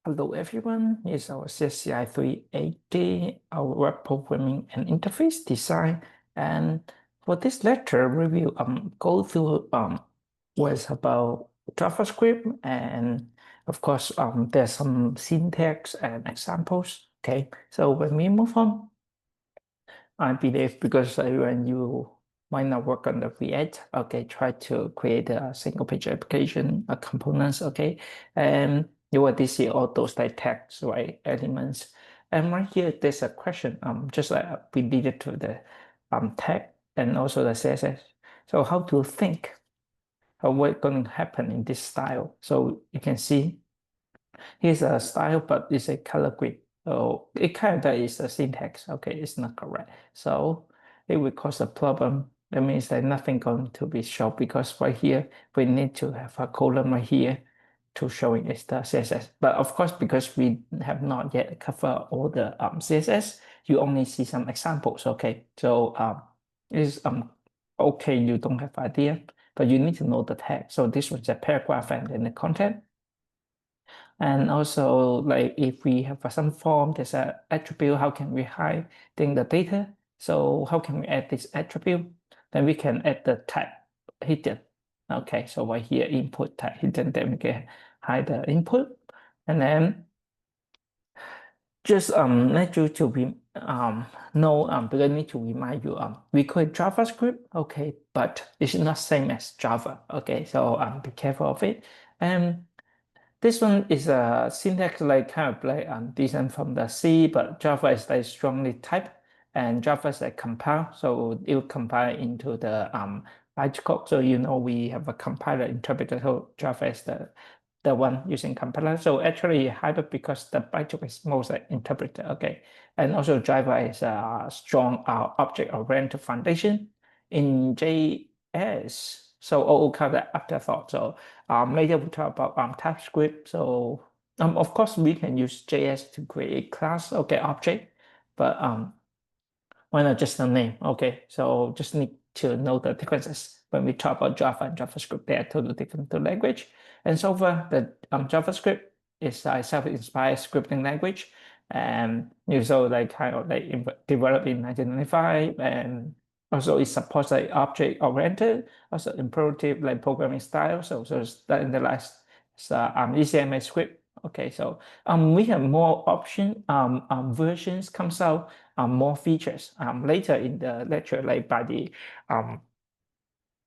Hello everyone, it's our CSCI 380, our web programming and interface design. And for this lecture, we will go through what's about JavaScript, and of course there's some syntax and examples. Okay, so when we move on, I believe because when you might not work on the React, okay, try to create a single page application, components, okay, and you will see all those like text, right, elements. And right here, there's a question, just like we did it to the tag and also the CSS. So how to think of what's going to happen in this style? So you can see here's a style, but it's a color grid. So it kind of is a syntax. Okay, it's not correct. So it will cause a problem. That means that nothing going to be shown because right here we need to have a column right here to showing it's the CSS. But of course, because we have not yet covered all the CSS, you only see some examples. Okay, so it's okay. You don't have idea, but you need to know the tag. So this was a paragraph and then the content. And also, like if we have some form, there's an attribute, how can we hide the data? So how can we add this attribute? Then we can add the type hidden. Okay, so right here, input type hidden, then we can hide the input. And then just let you to be know because I need to remind you we call it JavaScript, okay, but it's not same as Java. Okay, so be careful of it. And this one is a syntax like kind of like decent from the C, but Java is like strongly typed, and Java is like compile, so it will compile into the bytecode. So you know we have a compiler interpreter. So Java is the one using compiler. So actually hybrid because the bytecode is most like interpreter. Okay, and also Java is a strong object-oriented foundation in JS. So all kind of afterthought. So later we talk about TypeScript. So of course we can use JS to create class, okay, object, but why not just the name? Okay, so just need to know the differences. When we talk about Java and JavaScript, they are totally different to language. And so far, the JavaScript is a self-inspired scripting language, and also like kind of like developed in 1995, and also it supports like object-oriented, also imperative like programming style. So it's that in the last ECMA script. Okay, so we have more option versions comes out more features later in the lecture, like by the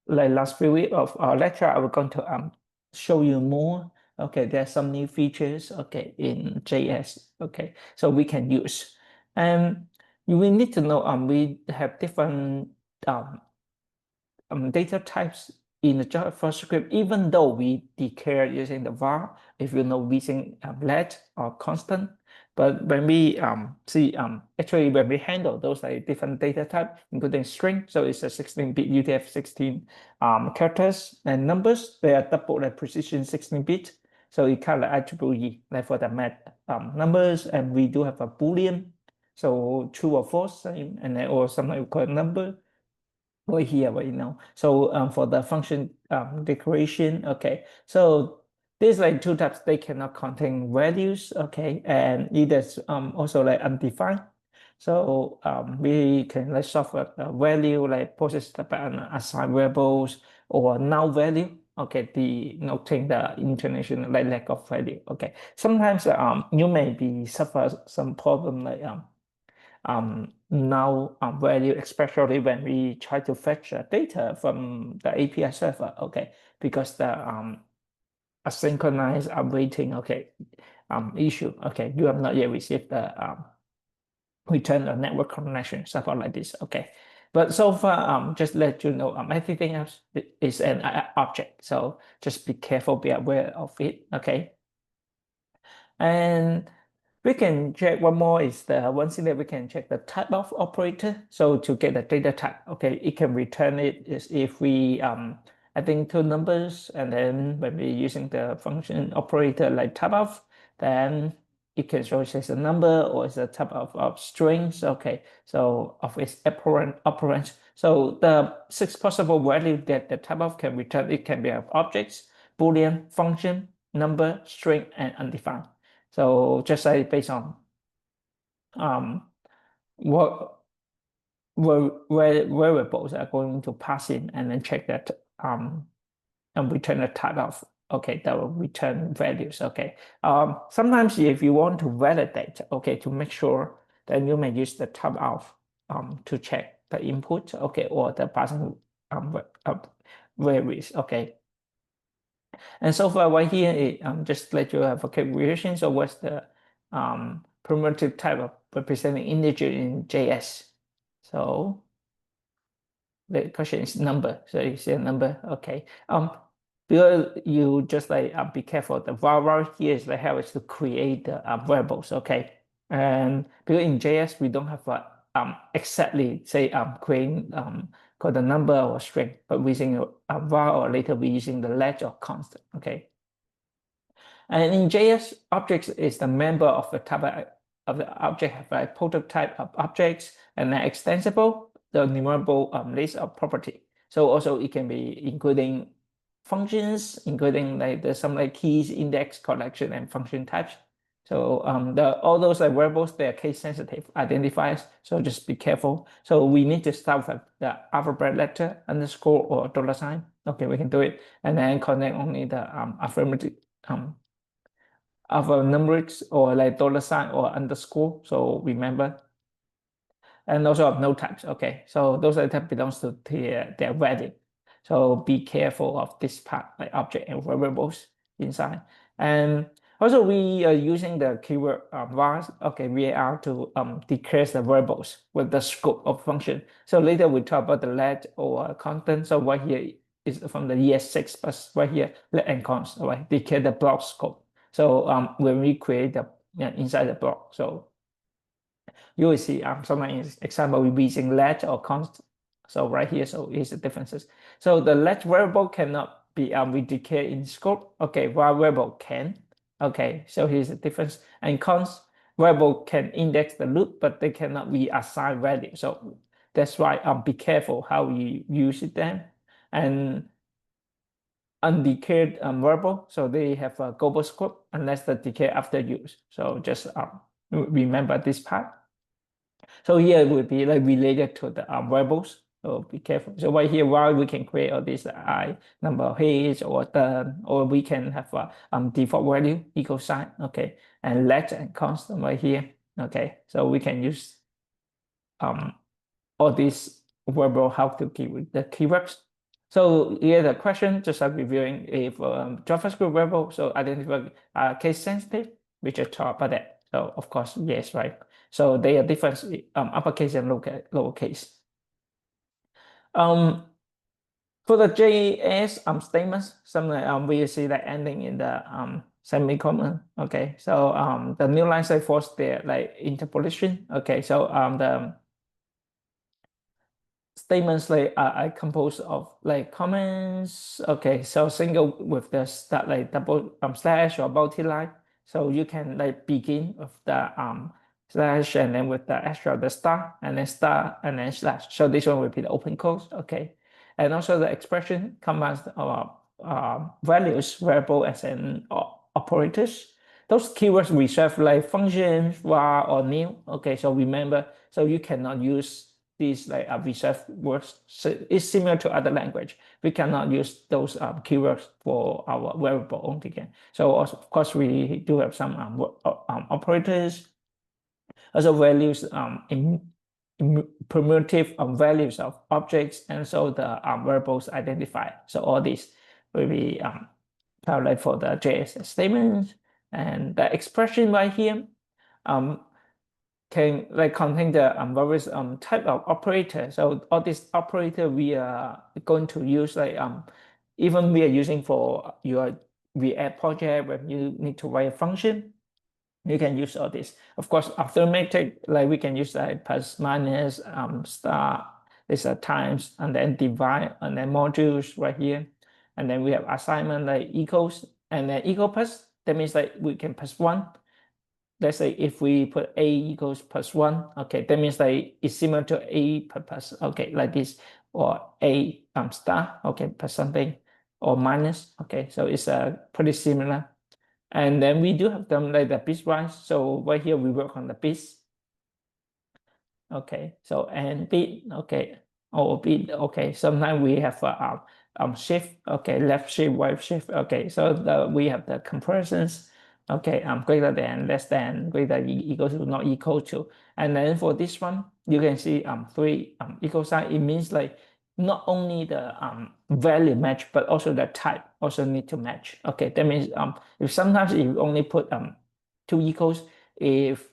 like last few weeks of our lecture, I will going to show you more. Okay, there's some new features, okay, in JS, okay, so we can use. And you will need to know we have different data types in the JavaScript, even though we declare using the var, if you know using let or constant. But when we see actually when we handle those like different data type, including string, so it's a 16-bit UTF-16 characters and numbers, they are double like precision 16-bit. So it kind of attribute E, like for the math numbers, and we do have a Boolean, so true or false, same, and then or something we call a number right here right now. So for the function declaration, okay. So these like two types, they cannot contain values, okay, and either also like undefined. So we can like solve a value like process the assign variables or null value. Okay, the noting the international like lack of value. Okay, sometimes you may be suffer some problem like null value, especially when we try to fetch data from the API server, okay, because the asynchronous awaiting, okay, issue, okay, you have not yet received the return a network connection, something like this, okay. But so far, just let you know, everything else is an object, so just be careful, be aware of it, okay. And we can check one more is the one thing that we can check the type of operator. So to get the data type, okay, it can return it is if we adding two numbers, and then when we're using the function operator like type of, then it can show as a number or as a type of strings. Okay, so of its operand. So the six possible value that the type of can return, it can be of objects, Boolean, function, number, string, and undefined. So just like based on um, what where variables are going to pass in, and then check that and return the type of, okay, that will return values. Okay. Sometimes if you want to validate, okay, to make sure, then you may use the type of to check the input, okay, or the passing varies. Okay. And so far right here, just let you have a calculation. So what's the primitive type of representing integer in JS? So the question is number. So you see a number, okay. Because you just like be careful. The var here is like how it's to create the variables, okay. And because in JS we don't have exactly say creating called the number or string, but we're using a var, or later we're using the let or constant, okay. And in JS, objects is the member of the type of the object, have a prototype of objects, and then extensible, the enumerable list of property. So also it can be including functions, including like the some like keys, index, collection, and function types. So all those like variables, they are case sensitive identifiers. So just be careful. So we need to start with the alphabet letter, underscore, or dollar sign. Okay, we can do it, and then connect only the affirmative of a numerics, or like dollar sign or underscore. So remember, and also of node types. Okay, so those are type belongs to their value. So be careful of this part, like object and variables inside. And also we are using the keyword var, okay, var to declare the variables with the scope of function. So later we talk about the let or constant. So right here is from the ES6, but right here let and const, right, declare the block scope. So when we create the inside the block, so you will see some example we using let or const. So right here, so here's the differences. So the let variable cannot be we declare in scope. Okay, var variable can. Okay, so here's the difference. And const variable can index the loop, but they cannot be assigned value. So that's why be careful how you use it then. And undeclared variable, so they have a global scope unless the declare after use. So just remember this part. So here it would be like related to the variables. So be careful. So right here, while we can create all these I number of hits or done, or we can have a default value equal sign. Okay, and let and constant right here. Okay, so we can use um all these variable how to keep the keywords. So here the question, just like reviewing if JavaScript variable, so identify case sensitive, we just talk about that. So of course, yes, right. So they are different uppercase and lowercase. For the JS statements, something we see that ending in the semicolon. Okay, so the new line say force there like interpolation. Okay, so the statements like I compose of like comments. Okay, so single with the start like double slash or multi-line. So you can like begin with the slash, and then with the extra the star, and then star, and then slash. So this one will be the open quotes. Okay, and also the expression combines values, variable, as an operators. Those keywords reserve like functions, var, or new. Okay, so remember, so you cannot use these like reserved words. So it's similar to other language. We cannot use those keywords for our variable only again. So also, of course, we do have some operators, also values in primitive values of objects, and so the variables identified. So all these will be calculated for the JS statements, and the expression right here can like contain the various type of operator. So all these operator we are going to use like even we are using for your React project when you need to write a function, you can use all this. Of course, arithmetic, like we can use like plus, minus, star, this times, and then divide, and then modules right here. And then we have assignment like equals, and then equal plus, that means like we can plus one. Let's say if we put a equals plus one, okay, that means like it's similar to a plus, okay, like this, or a star, okay, plus something, or minus, okay, so it's pretty similar. And then we do have them like the piecewise. So right here we work on the piece. Okay, so and bit, okay, or bit, okay. Sometimes we have shift, okay, left shift, right shift, okay. So we have the comparisons, okay, greater than, less than, greater equal to, not equal to. And then for this one, you can see three equal sign. It means like not only the value match, but also the type also need to match. Okay, that means if sometimes you only put two equals, if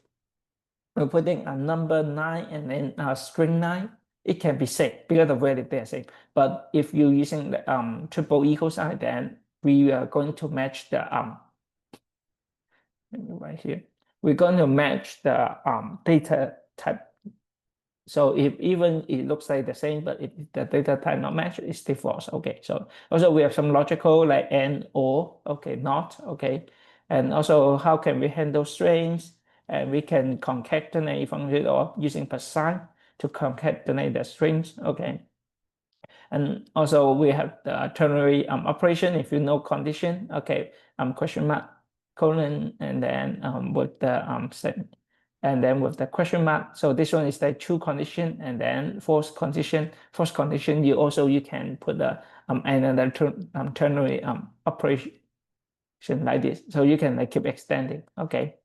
we're putting a number 9 and then a string 9, it can be same because the value they are same. But if you're using the triple equal sign, then we are going to match the right here. We're going to match the data type. So if even it looks like the same, but if the data type not matched, it's still false. Okay. So also we have some logical like and or, okay, not, okay. And also how can we handle strings? And we can concatenate function or using plus sign to concatenate the strings. Okay. And also we have the ternary operation if you know condition. Okay. Question mark, colon, and then with the set, and then with the question mark. So this one is the true condition, and then false condition. False condition, you can put the another ternary operation like this. So you can like keep extending. Okay.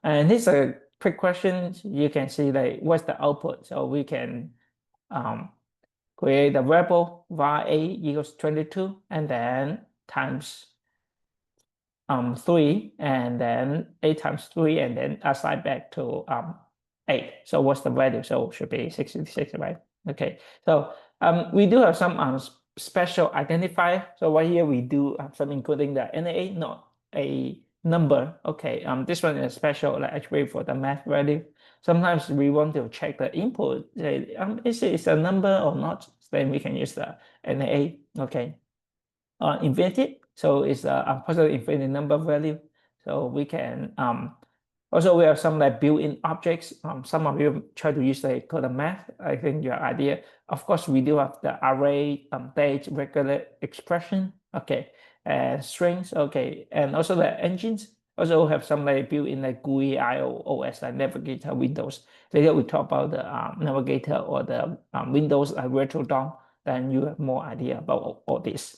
And here's a quick question. You can see like what's the output. So we can create a variable var a equals 22 and then times 3 and then a times 3 and then assign back to 8. So what's the value? So it should be 66, right? Okay. So we do have some special identifier. So right here we do have some including the NA, not a number. Okay. This one is special like attribute for the math value. Sometimes we want to check the input. Say, is it a number or not? Then we can use the NA. Okay. Infinity. So it's a positive infinity number value. So we can also we have some like built-in objects. Some of you try to use like code math. I think your idea. Of course, we do have the array, date, regular expression. Okay, and strings. Okay, and also the engines. Also have some like built-in like GUI, IO, OS, like Navigator, Windows. Later we talk about the Navigator or the Windows virtual DOM. Then you have more idea about all this.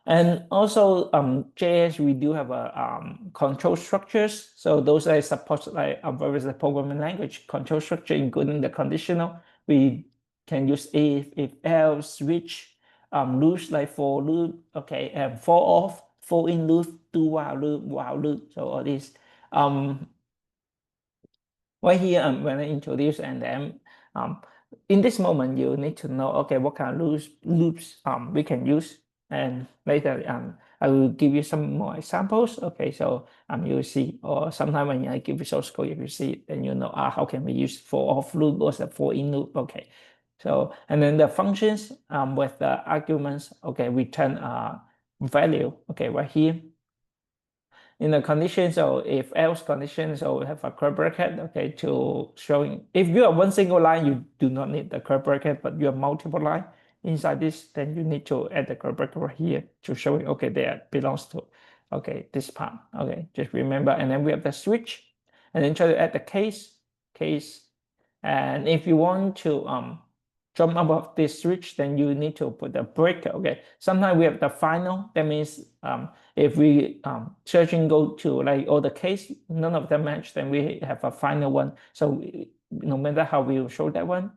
And also JS, we do have a control structures. So those are support like various programming language control structure, including the conditional. We can use if else, switch, loops like for loop, okay, and for off, for in loop, do while loop. So all these right here, I'm going to introduce and then in this moment, you need to know, okay, what kind of loops we can use. And later, I will give you some more examples. Okay, so you'll see, or sometime when I give you source code, if you see, then you know how can we use for off loop or the for in loop. Okay, so and then the functions with the arguments. Okay, return value. Okay, right here in the condition, so if else condition, so we have a curly bracket, okay, to showing if you have one single line, you do not need the curly bracket, but you have multiple line inside this, then you need to add the curly bracket right here to showing, okay, that belongs to, okay, this part, okay, just remember. And then we have the switch, and then try to add the case, and if you want to jump above this switch, then you need to put the break. Okay, sometimes we have the final. That means if we searching go to like all the case, none of them match, then we have a final one. So no matter how we will show that one,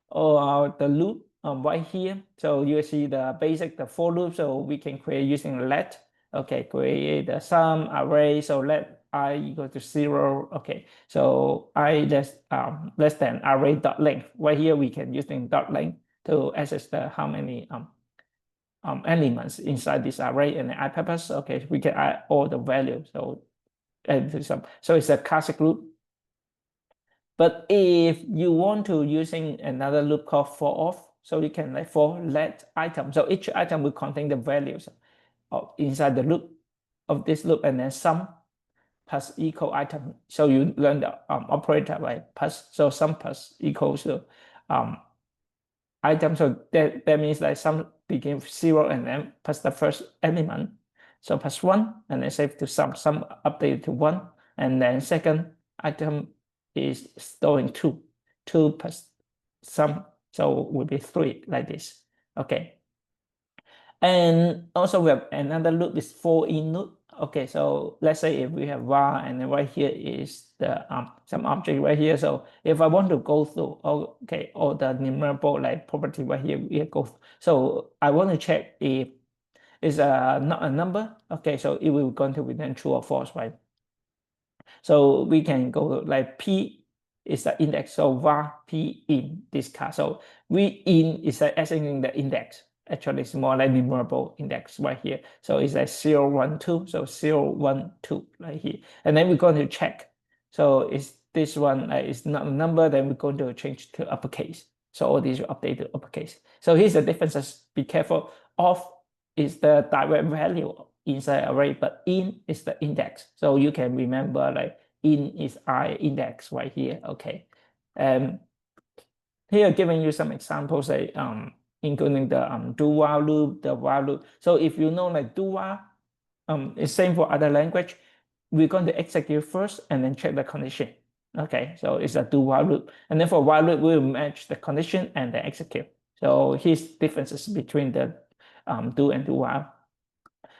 or the loop right here. So you see the basic, the for loop. So we can create using let. Okay, create the sum array. So let I equal to 0. Okay, so I less than array dot length. Right here we can using dot length to access the how many elements inside this array and the I purpose. Okay, we can add all the values. So so it's a classic loop. But if you want to using another loop called for off, so you can like for let item. So each item will contain the values of inside the loop of this loop, and then sum plus equal item. So you learn the operator like plus. So sum plus equals to item. So that means like sum begin with 0 and then plus the first element. So pass 1 and then save to sum update to 1. And then second item is storing 2. 2 plus sum, so will be 3 like this. Okay. And also we have another loop is for in loop. Okay, so let's say if we have var and then right here is the some object right here. So if I want to go through, okay, all the numerable like property right here, we go. So I want to check if it's not a number. Okay, so it will going to return true or false, right? So we can go like P is the index. So var P in this case. So we in is like assigning the index. Actually, it's more like numerable index right here. So it's like 0, 1, 2. So 0, 1, 2 right here. And then we're going to check. So is this one is not a number, then we're going to change to uppercase. So all these will update to uppercase. So here's the differences. Be careful. Off is the direct value inside array, but in is the index. So you can remember like in is I index right here. Okay. Here giving you some examples like including the do while loop, the while loop. So if you know like do while, it's same for other language. We're going to execute first and then check the condition. Okay, so it's a do while loop. And then for while loop, we'll match the condition and then execute. So here's differences between the do and do while.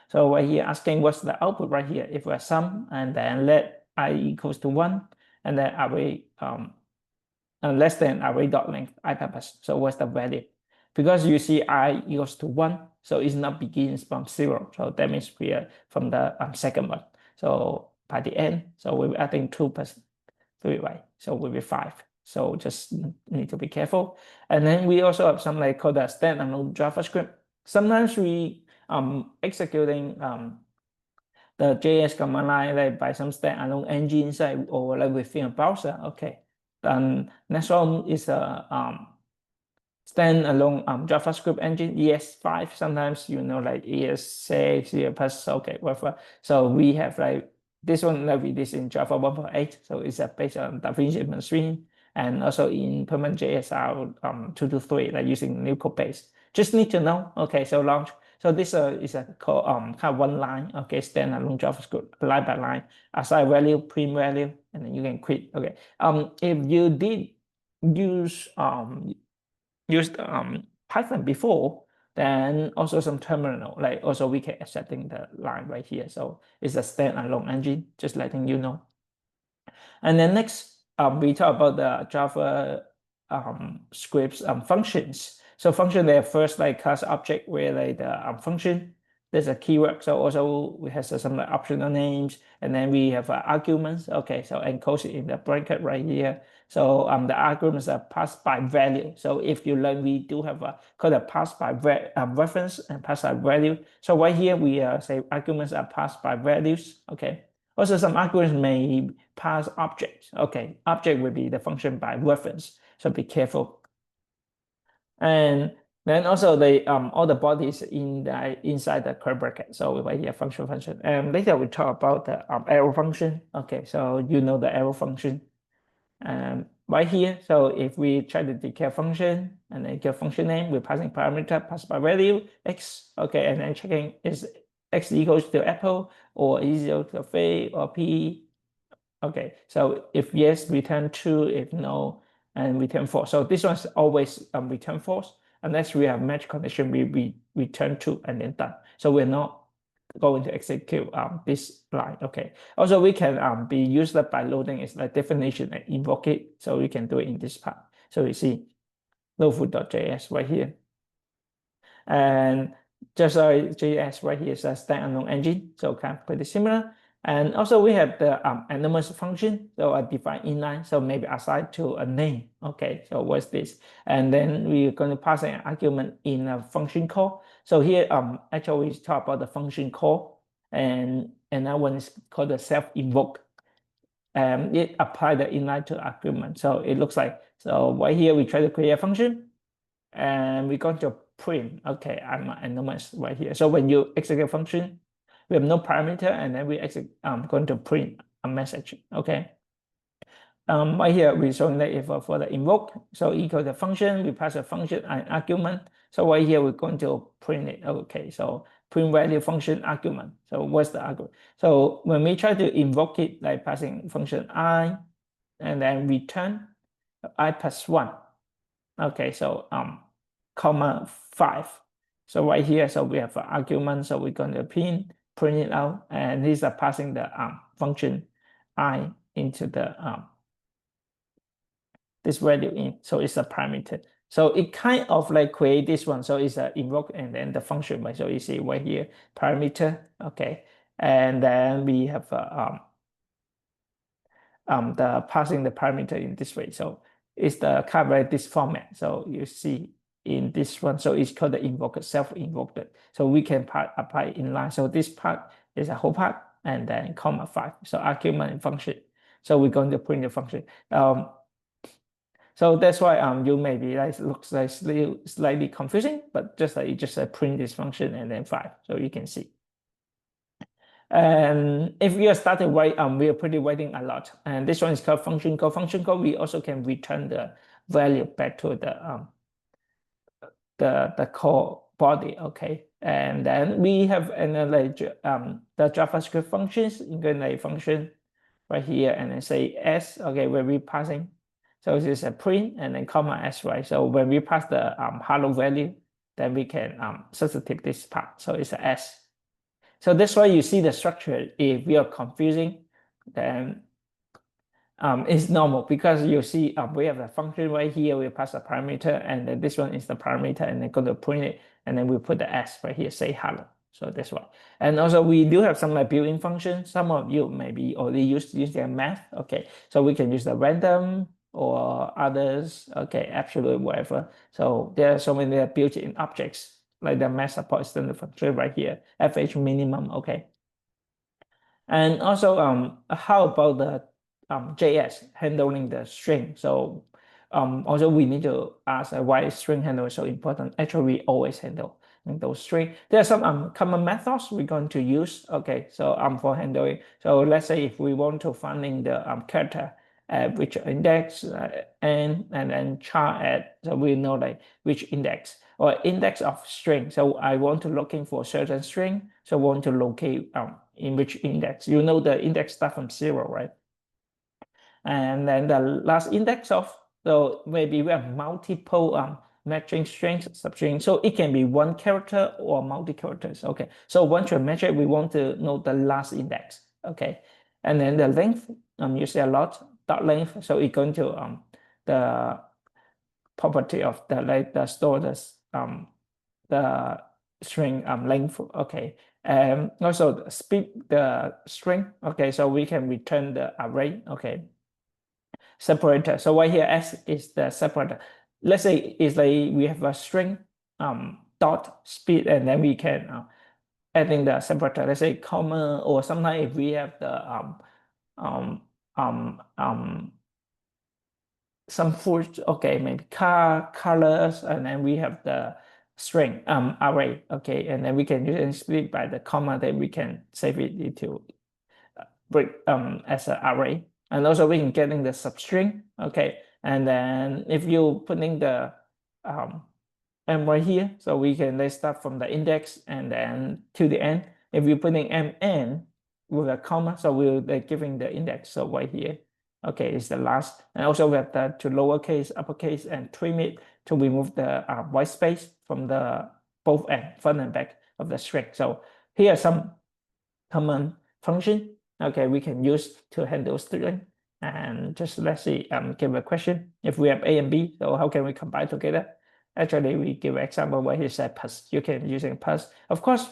So right here asking what's the output right here. If we sum and then let I equals to 1 and then array less than array dot length I purpose. So what's the value? Because you see I equals to 1, so it's not begins from 0. So that means we are from the second one. So by the end, so we're adding 2 plus 3, right? So we'll be 5. So just need to be careful. And then we also have some like called a standalone JavaScript. Sometimes we executing the JS command line like by some standalone engine inside or like within a browser. Okay. Then next one is a standalone JavaScript engine, ES5. Sometimes like ES6, ES+, okay, whatever. So we have like this one like we did in Java 1.8. So it's based on DaVinci Machine and also in Permanent JS 2 to 3, like using new code base. Just need to know. Okay, so launch. So this is a called kind of one line. Okay, standalone JavaScript line by line, assign value, print value, and then you can quit. Okay. If you did use used Python before, then also some terminal, like also we can setting the line right here. So it's a standalone engine, just letting you know. And then next, we talk about the Java scripts functions. So function, they first like class object where like the function, there's a keyword. So also we have some like optional names, and then we have arguments. Okay, so encode it in the bracket right here. So the arguments are passed by value. So if you learn, we do have a called a pass by reference and pass by value. So right here we say arguments are passed by values. Okay. Also, some arguments may pass objects. Okay, object will be the function by reference. So be careful. And then also the all the bodies inside the curly bracket. So right here function. And later we talk about the arrow function. Okay, so you know the arrow function. Right here, so if we try to declare function and then give function name, we're passing parameter pass by value x. Okay, and then checking is x equals to apple or is equal to a or p. Okay, so if yes, return true. If no, and return false. So this one's always return false unless we have match condition. We return true and then done. So we're not going to execute this line. Okay. Also, we can be used by loading is like definition and invoke it. So we can do it in this part. So you see loadfood.js right here. And just like JS right here is a standalone engine. So kind of pretty similar. And also we have the anonymous function. So I define inline. So maybe assign to a name. Okay, so what's this? And then we're going to pass an argument in a function call. So here actually we talk about the function call, and that one is called the self-invoke. It apply the inline to argument. So it looks like, so right here we try to create a function and we're going to print. Okay, I'm anonymous right here. So when you execute a function, we have no parameter, and then we going to print a message. Okay. Right here we're showing that if for the invoke, so equal the function, we pass a function an argument. So right here we're going to print it. Okay, so print value function argument. So what's the argument? So when we try to invoke it, like passing function I, and then return I plus 1. Okay, so comma 5. So right here, so we have an argument, so we're going to print it out, and these are passing the function I into the this value in, so it's a parameter. So it kind of like create this one, so it's a invoke and then the function, right? So you see right here, parameter, okay, and then we have the passing the parameter in this way. So it's the cover this format. So you see in this one, so it's called the invoker, self-invoked. So we can apply inline. So this part is a whole part and then comma 5. So argument and function. So we're going to print the function. So that's why you may be like looks like slightly confusing, but just like you just print this function and then 5. So you can see. And if we are started right, we are pretty writing a lot. And this one is called function call. Function call, we also can return the value back to the core body, okay. And then we have another the JavaScript functions, including like function right here, and then say s, okay, where we passing. So this is a print and then comma s, right? So when we pass the hello value, then we can substitute this part. So it's a s. So that's why you see the structure. If we are confusing, then it's normal, because you see we have a function right here, we pass a parameter, and then this one is the parameter, and then go to print it, and then we put the s right here, say hello. So that's why. And also we do have some like built-in functions. Some of you maybe already use their math. Okay, so we can use the random or others. Okay, absolute whatever. So there are so many built-in objects like the math support standard function right here, fh minimum. Okay. And also, how about the JS handling the string? So also we need to ask why string handle is so important. Actually, we always handle those string. There are some common methods we're going to use. Okay, so for handling. So let's say if we want to finding the character at which index and then char at, so we know like which index or index of string. So I want to looking for certain string. So I want to locate in which index. You know the index start from 0, right? And then the last index of, so maybe we have multiple matching strings, substring. So it can be one character or multi characters. Okay. So once you measure, we want to know the last index. Okay. And then the length, you see a lot, dot length. So it's going to the property of the like the store the string length. Okay. And also speed the string. Okay. So we can return the array. Okay. Separator. So right here, S is the separator. Let's say it's like we have a string dot speed, and then we can adding the separator. Let's say comma, or sometimes if we have the some food, okay, maybe colors, and then we have the string array, okay, and then we can use and split by the comma, then we can save it into break as an array. And also we can get in the substring, okay, and then if you putting the m right here, so we can let's start from the index and then to the end. If you're putting mn with a comma, so we're giving the index, so right here, okay, is the last. And also we have that to lowercase, uppercase, and trim it to remove the white space from the both end, front and back of the string. So here are some common function, okay, we can use to handle string. And just let's see, give a question. If we have A and B, so how can we combine together? Actually, we give an example where he said plus. You can using plus. Of course,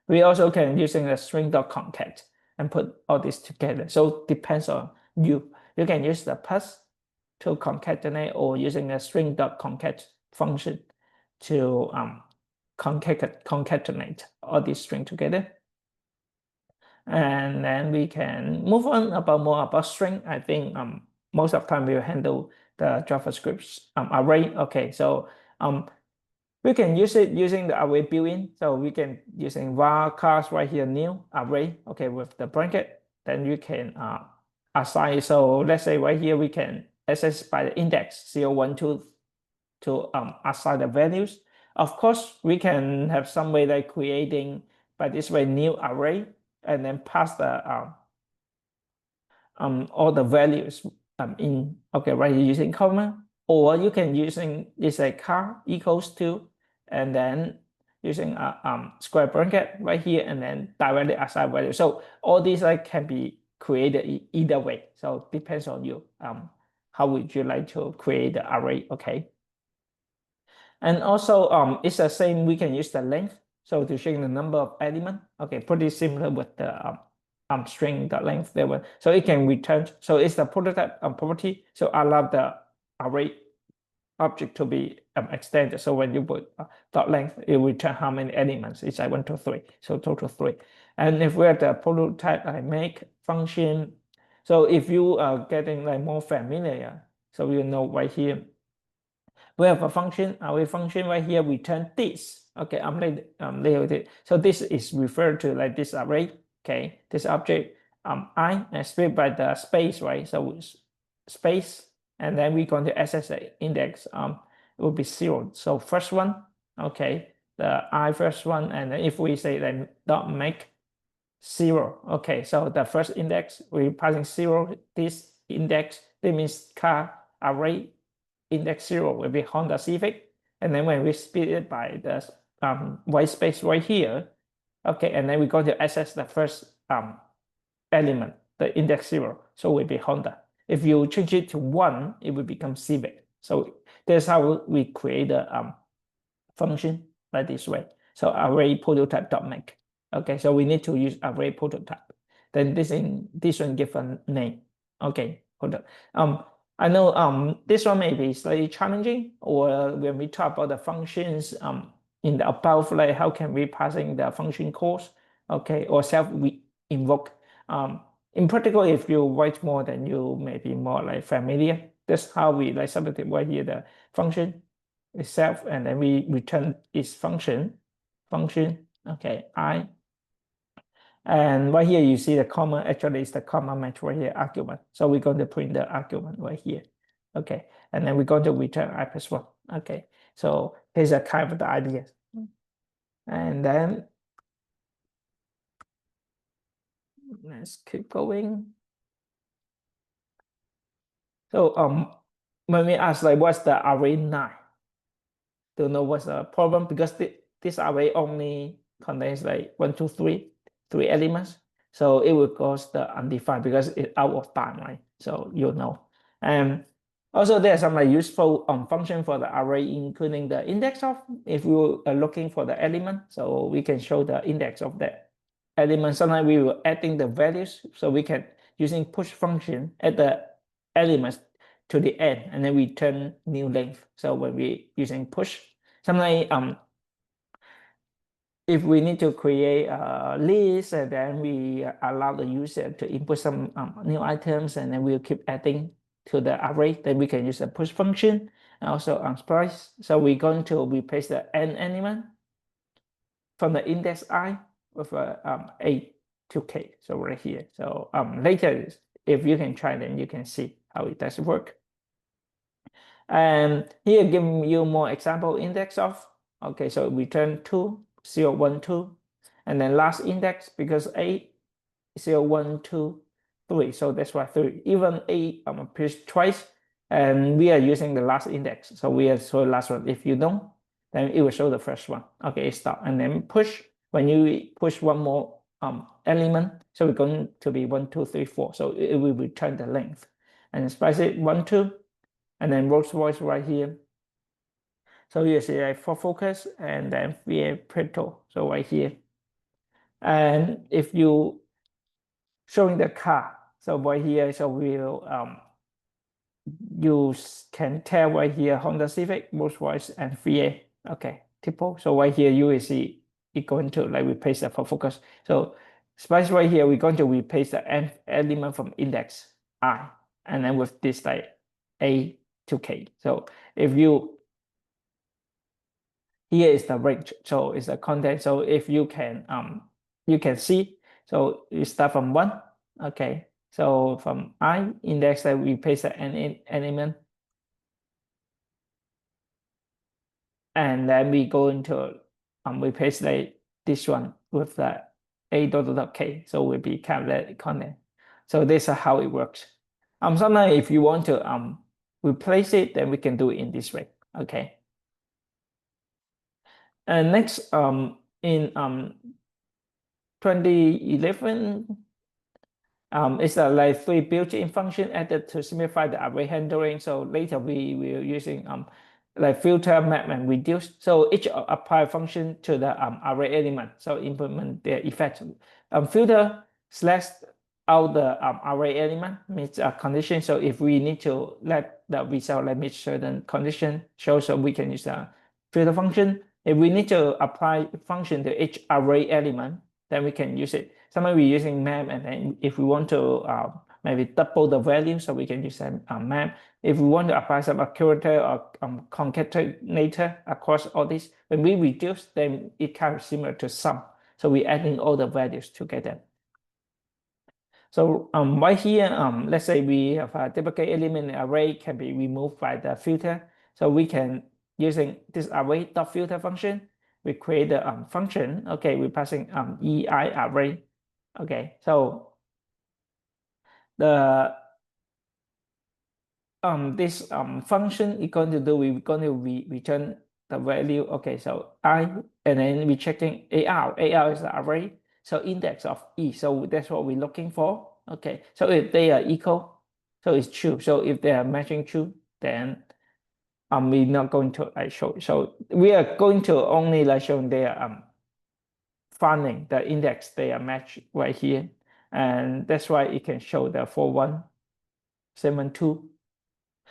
we also can using the string.concat and put all this together. So depends on you. You can use the plus to concatenate, or using a string.concat function to concatenate all these string together. And then we can move on more about string. I think most of the time we will handle the JavaScript array. Okay, so we can use it using the array built-in. So we can using var class right here, new array, okay, with the bracket. Then you can assign. So let's say right here we can access by the index 0, 1, 2 to assign the values. Of course, we can have some way like creating by this way new array and then pass the all the values in, okay, right here using comma, or you can using this like car equals to, and then using a square bracket right here and then directly assign value. So all these like can be created either way. So depends on you. How would you like to create the array? Okay. And also it's the same, we can use the length. So to show the number of elements, okay, pretty similar with the string the length there one. So it can return. So it's the prototype property. So I love the array object to be extended. So when you put dot length, it will return how many elements. It's like 1, 2, 3. So total 3. And if we're the prototype I make function, so if you are getting like more familiar, so you know right here, we have a function, our function right here return this. Okay, I'm labeled it. So this is referred to like this array. Okay, this object I and split by the space, right? So space, and then we're going to access the index. It will be 0. So first one, okay, the I first one, and then if we say then dot make 0, okay, so the first index we're passing 0. This index, that means car array index 0 will be Honda Civic. And then when we split it by the white space right here, okay, and then we're going to access the first element, the index 0. So it will be Honda. If you change it to 1, it will become Civic. So that's how we create a function like this way. So array prototype dot make. Okay, so we need to use array prototype. Then this one give a name. Okay, hold on. I know this one may be slightly challenging, or when we talk about the functions in the above, like how can we passing the function calls, okay, or self we invoke. In particular, if you write more, then you may be more like familiar. That's how we like substitute right here the function itself, and then we return its function, okay, I. And right here, you see the comma, actually it's the comma match right here, argument. So we're going to print the argument right here. Okay, and then we're going to return I plus 1. Okay, so here's a kind of the idea. And then let's keep going. So when we ask like what's the array 9, don't know what's the problem, because this array only contains like 1, 2, 3, 3 elements. So it will cause the undefined because it's out of time, right? So you know. And also there's some like useful function for the array, including the index of, if we are looking for the element, so we can show the index of that element. Sometimes we will adding the values, so we can using push function add the elements to the end and then return new length. So when we using push, sometimes if we need to create a list, and then we allow the user to input some new items, and then we'll keep adding to the array, then we can use a push function and also on splice. So we're going to replace the n element from the index I with a to k. So right here. So later, if you can try, then you can see how it does work. And here giving you more example index of, okay, so return 2, 0, 1, 2, and then last index, because 8, 0, 1, 2, 3, so that's why 3. Even 8 appears twice, and we are using the last index, so we are show the last one. If you don't, then it will show the first one. Okay, stop, and then push. When you push one more element, so we're going to be 1, 2, 3, 4, so it will return the length. And splice it 1, 2, and then Rolls Royce right here. So you see like for focus, and then VA Preto, so right here. And if you showing the car, so right here, so we'll you can tell right here Honda Civic, Rolls Royce, and VA. Okay, typo. So right here you will see it going to like replace the for focus. So splice right here, we're going to replace the nth element from index I, and then with this like A to K. So if you here is the range, so it's the content. So if you can see, so you start from 1. Okay, so from I index that we paste the n element, and then we go into replace this one with the a.k. So will be calculated content. So this is how it works. Sometimes if you want to replace it, then we can do it in this way. Okay. And next in 2011, it's like 3 built-in function added to simplify the array handling. So later we will using like filter, map, and reduce. So each apply function to the array element. So implement the effect. Filter slash out the array element means a condition. So if we need to let the result like meet certain condition, so we can use the filter function. If we need to apply function to each array element, then we can use it. Sometimes we're using map, and then if we want to maybe double the value, so we can use a map. If we want to apply some accurator or concatenator across all this, when we reduce, then it kind of similar to sum. So we're adding all the values together. So right here, let's say we have a duplicate element array can be removed by the filter. So we can, using this array.filter function, we create the function. Okay, we're passing EI array. Okay, so the this function is going to do, we're going to return the value. Okay, so I, and then we're checking AR. AR is the array, so index of E. So that's what we're looking for. Okay, so if they are equal, so it's true. So if they are matching true, then we're not going to show. So we are going to only like showing their finding the index they are matched right here, and that's why it can show the 4172.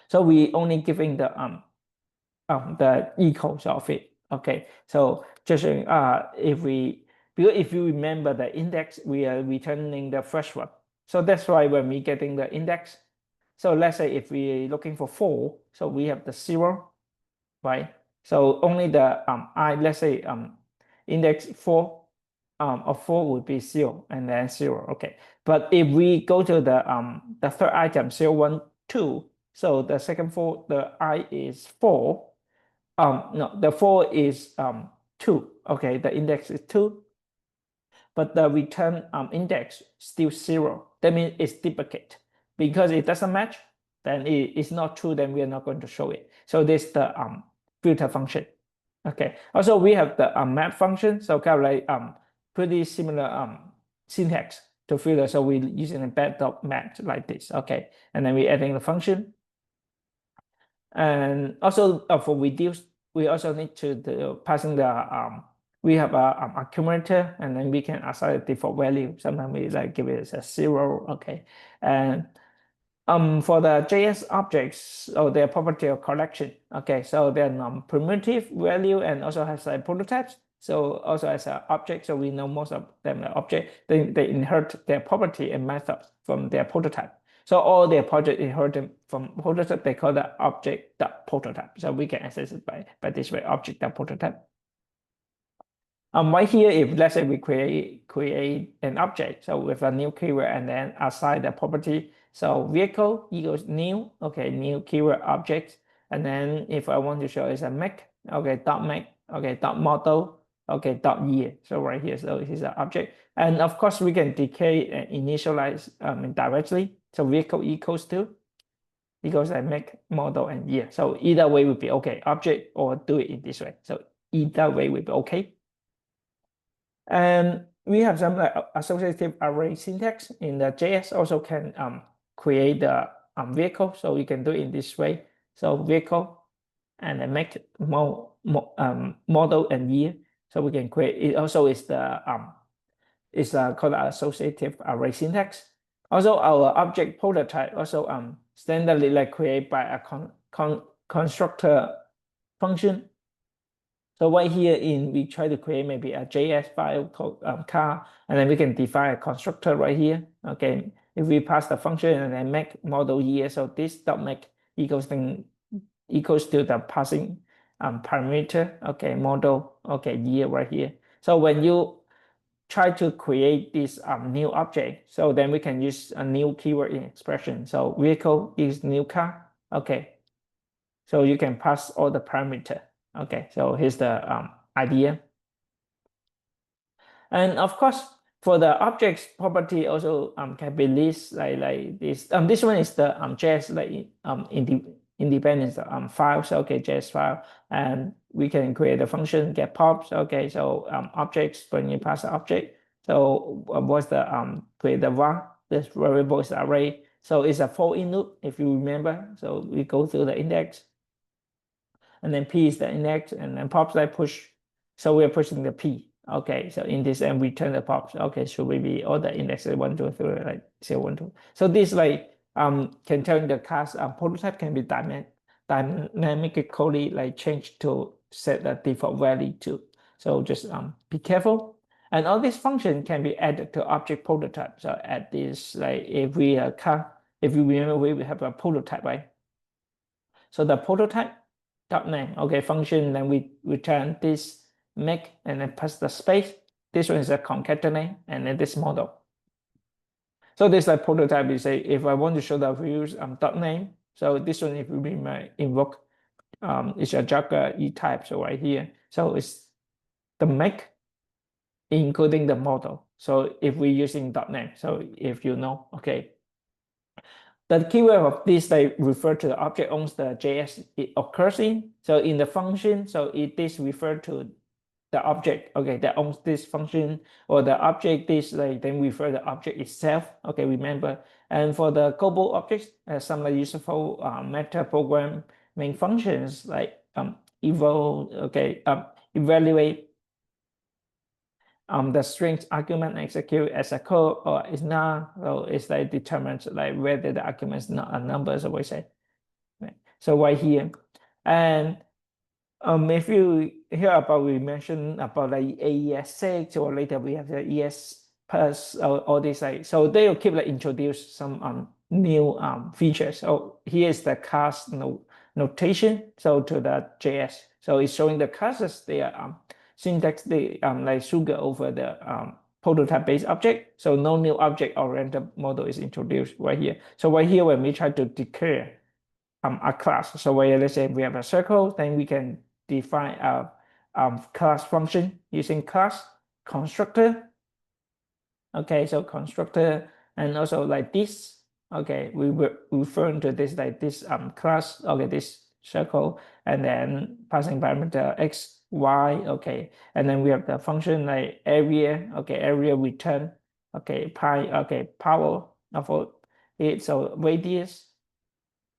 So we only giving the equals of it. Okay, so just if we, because if you remember the index, we are returning the first one. So that's why when we getting the index, so let's say if we looking for 4, so we have the 0, right? So only the let's say index 4 of 4 would be 0 and then 0. Okay, but if we go to the third item 0, 1, 2, so the second 4, the I is 4. No, the 4 is 2. Okay, the index is 2, but the return index still 0. That means it's duplicate. Because it doesn't match, then it's not true, then we are not going to show it. So this is the filter function. Okay, also we have the map function, so kind of like pretty similar syntax to filter. So we're using a bat.map like this. Okay, and then we're adding the function. And also for reduce, we also need to passing the we have a accumulator, and then we can assign a default value. Sometimes we like give it a 0. Okay, and for the JS objects, or their property of collection. Okay, so they're primitive value and also has like prototypes. So also as an object, so we know most of them are object. They inherit their property and methods from their prototype. So all their project inherit from prototype, they call that object.prototype. So we can access it by this way, object.prototype. Right here, if let's say we create an object, so with a new keyword and then assign the property. So vehicle equals new, okay, new keyword object. And then if I want to show is a make, okay, dot make, okay, dot model, okay, dot year. So right here, so here's an object. And of course, we can decay and initialize directly. So vehicle equals like make, model, and year. So either way would be okay, object or do it in this way. So either way would be okay. And we have some like associative array syntax in the JS, also can create the vehicle. So you can do it in this way. So vehicle and then make model and year. So we can create it. Also is the called associative array syntax. Also our object prototype also standardly like created by a constructor function. So right here we try to create maybe a JS file called car, and then we can define a constructor right here. Okay, if we pass the function and then make model year, so this dot make equals to the passing parameter. Okay, model, okay, year right here. So when you try to create this new object, so then we can use a new keyword in expression. So vehicle is new car. Okay, so you can pass all the parameter. Okay, so here's the idea. And of course, for the objects property also can be listed like this. This one is the JS like independent files. Okay, JS file, and we can create a function get pops. Okay, so objects when you pass the object. So what's the create the var? This variable is array. So it's a for in loop if you remember. So we go through the index, and then P is the index, and then pops like push. So we're pushing the P. Okay, so in this end, we turn the pops. Okay, should we be all the indexes 1, 2, 3, like 0, 1, 2. So this like can tell the class prototype can be dynamically like changed to set the default value to. So just be careful. And all these functions can be added to object prototype. So add this like if we if you remember we have a prototype, right? So the prototype dot name, okay, function, then we return this make and then pass the space. This one is a concatenate and then this model. So this like prototype is say if I want to show the views dot name. So this one if we might invoke it's a Java E type. So right here. So it's the make including the model. So if we're using dot name, so if you know, okay. The keyword of this they refer to the object owns the JS it occurs in. So in the function, so it is referred to the object, okay, that owns this function, or the object this like then refer the object itself. Okay, remember. And for the global objects, some like useful meta programming functions like evaluate the strings argument execute as a code or is not, so it's like determines like whether the argument is not a number, so we say. Right. So right here, and if you hear about we mentioned about like AES6 or later we have the ES plus all these like so they will keep like introduce some new features. So here's the class notation so to the JS. So it's showing the classes they are syntax they like sugar over the prototype based object. So no new object oriented model is introduced right here. So right here when we try to declare a class. So where let's say we have a circle, then we can define a class function using class constructor. Okay, so constructor and also like this. Okay, we were referring to this like this class. Okay, this circle and then passing parameter x, y. Okay, and then we have the function like area. Okay, area return. Okay, pi. Okay, power of it. So radius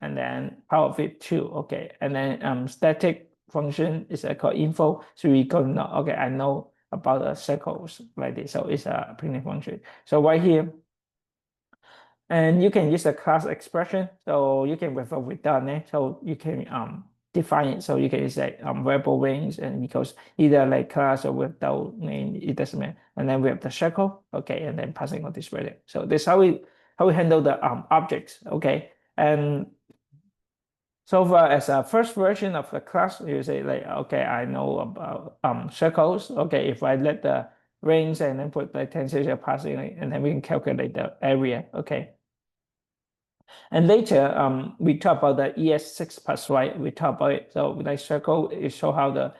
and then power of it 2. Okay, and then static function is called info. So we go know, okay, I know about the circles like this. So it's a printing function. So right here, and you can use the class expression. So you can refer with .NET. So you can define it. So you can use like variable range, and because either like class or without name, it doesn't matter. And then we have the circle. Okay, and then passing on this value. So this is how we handle the objects. Okay, and so far as a first version of the class, you say like, okay, I know about circles. Okay, if I let the range and then put the tensor passing, and then we can calculate the area. Okay. And later, we talk about the ES6 plus, right? We talk about it. So like circle, it show how the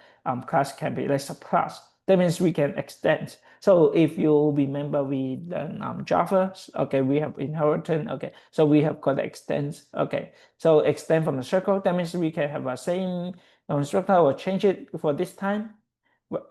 class can be like subclass. That means we can extend. So if you remember, we learn Java. Okay, we have inheritance. Okay, so we have got extends. Okay, so extend from the circle. That means we can have a same constructor or change it for this time.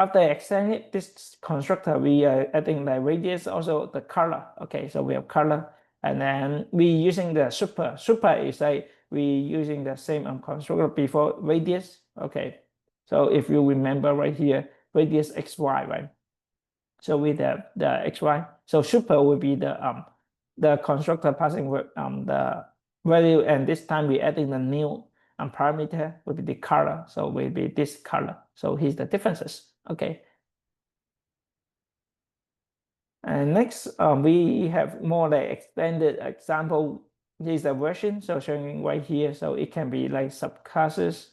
After I extend it, this constructor, we are adding the radius, also the color. Okay, so we have color. And then we using the super. Super is like we using the same constructor before radius. Okay. So if you remember right here, radius xy, right? So with the xy. So super will be the constructor passing the value, and this time we adding the new parameter will be the color. So will be this color. So here's the differences. Okay. And next, we have more like extended example. This is the version, so showing right here. So it can be like subclasses.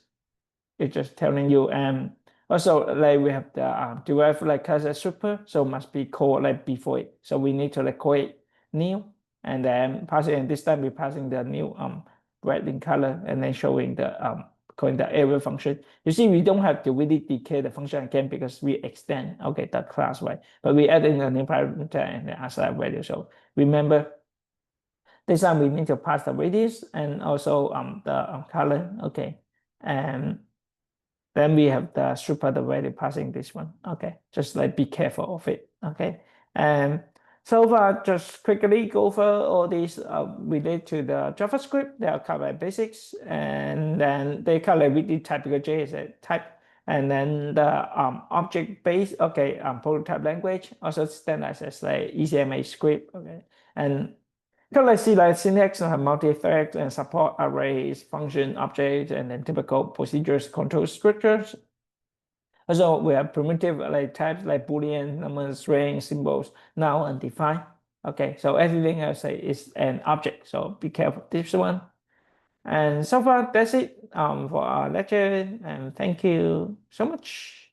It's just telling you. And also like we have the derived like class as super, so must be called like before it. So we need to like call it new, and then passing. And this time we're passing the new red in color, and then showing the calling the array function. You see, we don't have to really declare the function again because we extend, okay, the class, right? But we add in a new parameter and the assign value. So remember, this time we need to pass the radius and also the color, okay, and then we have the super the value passing this one. Okay, just like be careful of it. Okay, and so far just quickly go over all these related to the JavaScript. They are covered basics, and then they cover with the typical JS type, and then the object based prototype language also standardized as like ECMA script. Okay, and like see like syntax have multi-thread and support arrays, function, objects, and then typical procedures, control structures. Also, we have primitive like types like Boolean, numbers, string, symbols, now and define. Okay, so everything I say is an object. So be careful this one. And so far that's it for our lecture. And thank you so much.